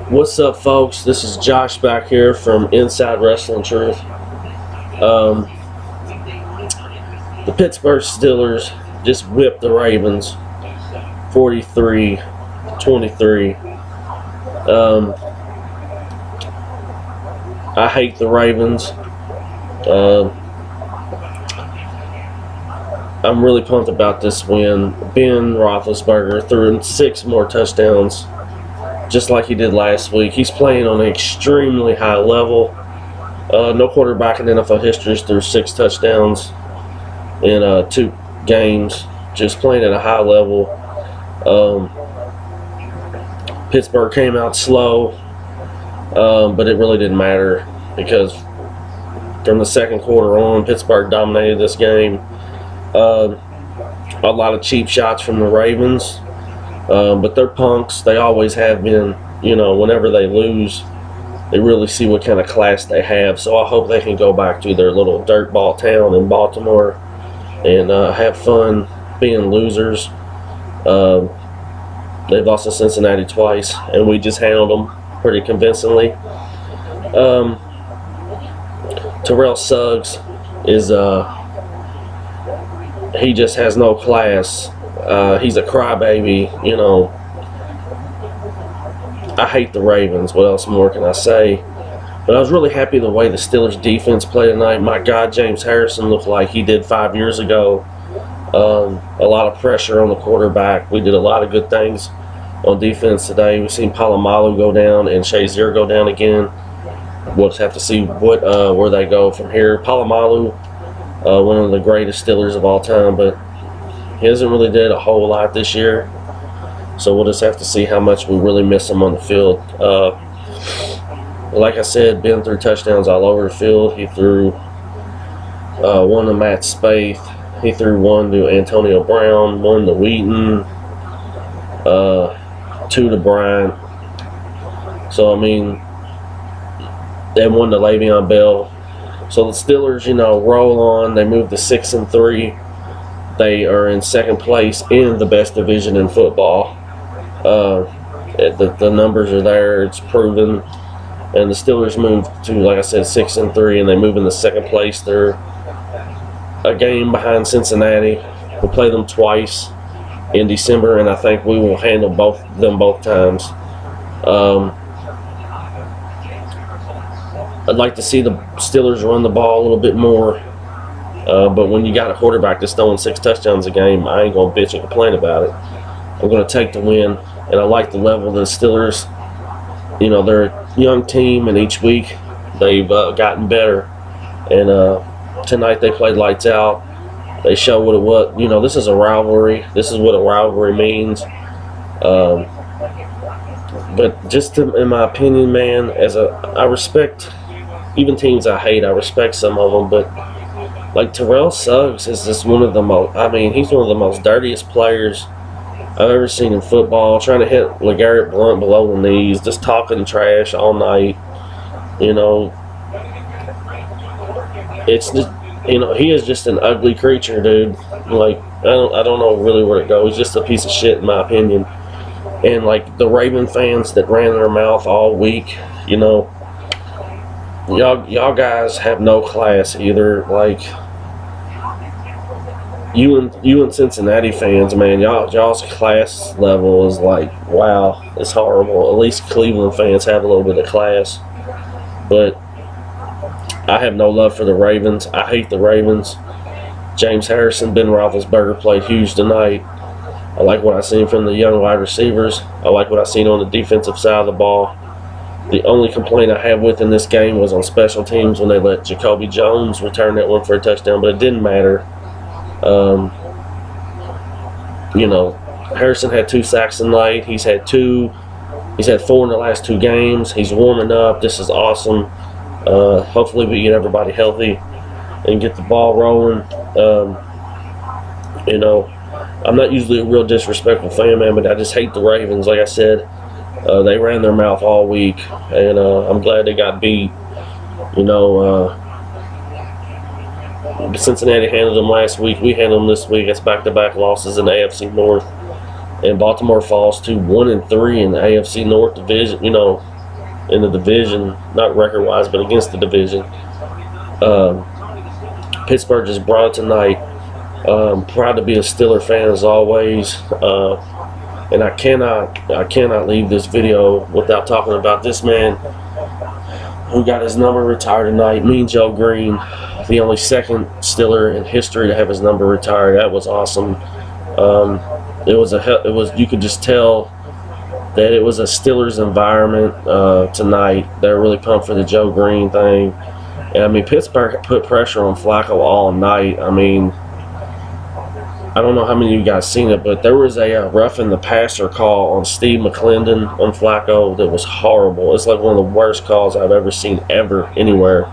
What's up, folks? This is Josh back here from Inside Wrestling Truth. The Pittsburgh Steelers just whipped the Ravens 43-23. I hate the Ravens. I'm really pumped about this win. Ben Roethlisberger threw in 6 more touchdowns, just like he did last week. He's playing on an extremely high level. No quarterback in NFL history threw 6 touchdowns in 2 games. Just playing at a high level. Pittsburgh came out slow, but it really didn't matter because from the second quarter on, Pittsburgh dominated this game. A lot of cheap shots from the Ravens. But they're punks. They always have been. You know, whenever they lose, they really see what kind of class they have. So I hope they can go back to their little dirtball town in Baltimore and have fun being losers. They've lost to Cincinnati twice, and we just handled them pretty convincingly. Terrell Suggs is he just has no class. He's a crybaby, you know. I hate the Ravens. What else more can I say? But I was really happy the way the Steelers defense played tonight. My God, James Harrison looked like he did 5 years ago. A lot of pressure on the quarterback. We did a lot of good things on defense today. We've seen Palomalu go down and Shazier go down again. We'll just have to see what where they go from here. Palomalu, one of the greatest Steelers of all time, but he hasn't really did a whole lot this year, so we'll just have to see how much we really miss him on the field. Like I said, Ben threw touchdowns all over the field. He threw one to Matt Spaeth. He threw one to Antonio Brown, one to Wheaton, 2 to Bryan. So, I mean, and one to Le'Veon Bell. So the Steelers, you know, roll on. They move to 6-3. They are in second place in the best division in football. The numbers are there. It's proven. And the Steelers move to, like I said, 6-3, and they move into second place. They're a game behind Cincinnati. We'll play them twice in December, and I think we will handle both times. I'd like to see the Steelers run the ball a little bit more. But when you got a quarterback that's throwing 6 touchdowns a game, I ain't going to bitch and complain about it. I'm going to take the win, and I like the level of the Steelers. You know, they're a young team, and each week they've gotten better. And tonight they played lights out. They show what it was. You know, this is a rivalry. This is what a rivalry means. But just in my opinion, man, I respect even teams I hate. I respect some of them, but like Terrell Suggs is just one of the most. I mean, he's one of the most dirtiest players I've ever seen in football. Trying to hit LeGarrette Blount below the knees, just talking trash all night. You know, it's just, you know, he is just an ugly creature, dude. Like I don't know really where to go. He's just a piece of shit in my opinion. And like the Raven fans that ran their mouth all week, you know, y'all guys have no class either. Like you and Cincinnati fans, man, y'all's class level is like, wow, it's horrible. At least Cleveland fans have a little bit of class. But I have no love for the Ravens. I hate the Ravens. James Harrison, Ben Roethlisberger played huge tonight. I like what I seen from the young wide receivers. I like what I seen on the defensive side of the ball. The only complaint I have with in this game was on special teams when they let Jacoby Jones return that one for a touchdown, but it didn't matter. You know, Harrison had 2 sacks tonight. He's had 4 in the last 2 games. He's warming up. This is awesome. Hopefully we get everybody healthy and get the ball rolling. You know, I'm not usually a real disrespectful fan, man, but I just hate the Ravens. Like I said, they ran their mouth all week, and I'm glad they got beat. You know, Cincinnati handled them last week. We handled them this week. It's back-to-back losses in the AFC North. And Baltimore falls to 1-3 in the AFC North division, you know, in the division, not record-wise, but against the division. Pittsburgh just brought it tonight. Proud to be a Steeler fan as always. And I cannot leave this video without talking about this man who got his number retired tonight. Mean Joe Green, the only second Steeler in history to have his number retired. That was awesome. You could just tell that it was a Steelers environment tonight. They're really pumped for the Joe Green thing. And I mean, Pittsburgh put pressure on Flacco all night. I mean, I don't know how many of you guys seen it, but there was a roughing the passer call on Steve McClendon on Flacco that was horrible. It's like one of the worst calls I've ever seen anywhere.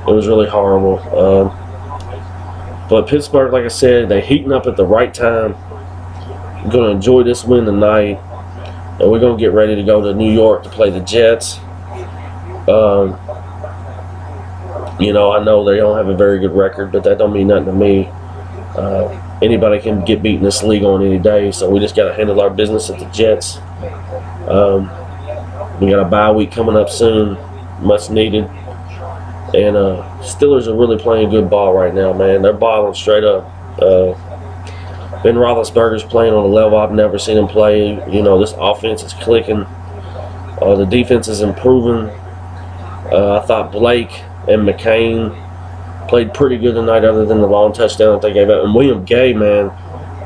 It was really horrible. But Pittsburgh, like I said, they're heating up at the right time. We're going to enjoy this win tonight. And we're going to get ready to go to New York to play the Jets. You know, I know they don't have a very good record, but that don't mean nothing to me. Anybody can get beat in this league on any day, so we just got to handle our business at the Jets. We got a bye week coming up soon, much needed. And Steelers are really playing good ball right now, man. They're balling straight up. Ben Roethlisberger's playing on a level I've never seen him play. You know, this offense is clicking. The defense is improving. I thought Blake and McCain played pretty good tonight, other than the long touchdown that they gave up. And William Gay, man,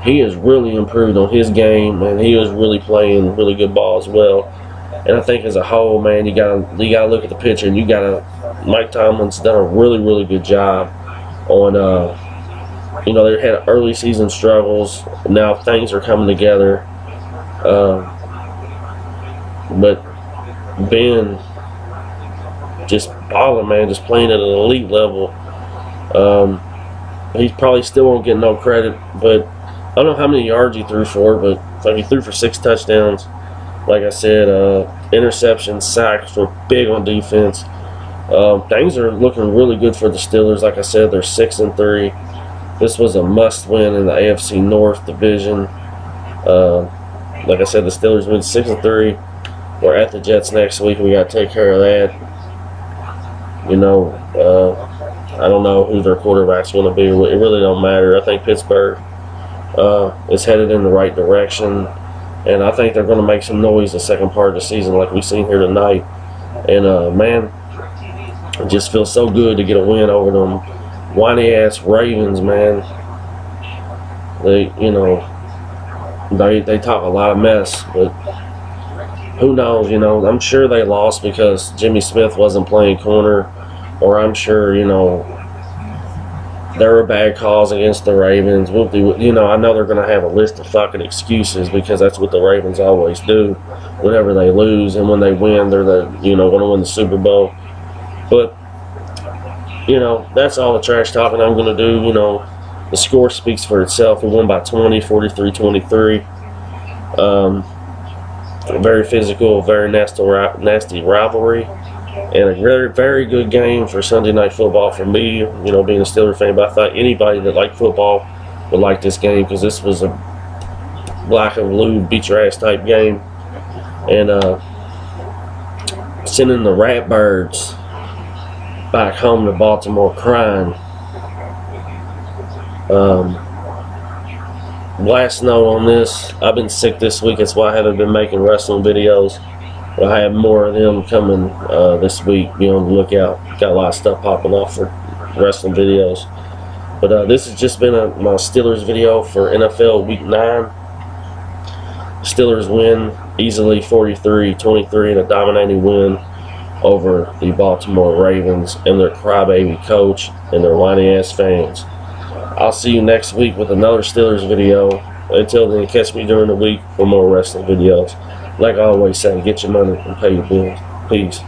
he has really improved on his game, and he was really playing really good ball as well. And I think as a whole, man, you gotta look at the picture, and Mike Tomlin's done a really, really good job on. You know, they had early season struggles. Now things are coming together. But Ben just balling, man, just playing at an elite level. He probably still won't get no credit, but I don't know how many yards he threw for, but he threw for 6 touchdowns. Like I said, interceptions, sacks were big on defense. Things are looking really good for the Steelers. Like I said, they're 6-3. This was a must-win in the AFC North division. Like I said, the Steelers went 6-3. We're at the Jets next week. We got to take care of that. You know, I don't know who their quarterback's going to be. It really don't matter. I think Pittsburgh is headed in the right direction, and I think they're going to make some noise the second part of the season, like we've seen here tonight. And man, it just feels so good to get a win over them whiny ass Ravens, man. They talk a lot of mess, but who knows? You know, I'm sure they lost because Jimmy Smith wasn't playing corner, or I'm sure, you know, there were bad calls against the Ravens. You know, I know they're going to have a list of fucking excuses, because that's what the Ravens always do whenever they lose, and when they win, they're going to win the Super Bowl. But you know, that's all the trash talking I'm going to do. You know, the score speaks for itself. We won by 20, 43-23. Very physical, very nasty rivalry, and a very, very good game for Sunday Night Football for me, you know, being a Steeler fan. But I thought anybody that liked football would like this game, because this was a black and blue, beat your ass type game. And sending the ratbirds back home to Baltimore crying. Last note on this, I've been sick this week. That's why I haven't been making wrestling videos, but I have more of them coming this week. Be on the lookout. Got a lot of stuff popping off for wrestling videos. But this has just been my Steelers video for NFL Week 9. Steelers win easily 43-23 in a dominating win over the Baltimore Ravens and their crybaby coach and their whiny ass fans. I'll see you next week with another Steelers video. Until then, catch me during the week for more wrestling videos. Like I always say, get your money and pay your bills. Peace.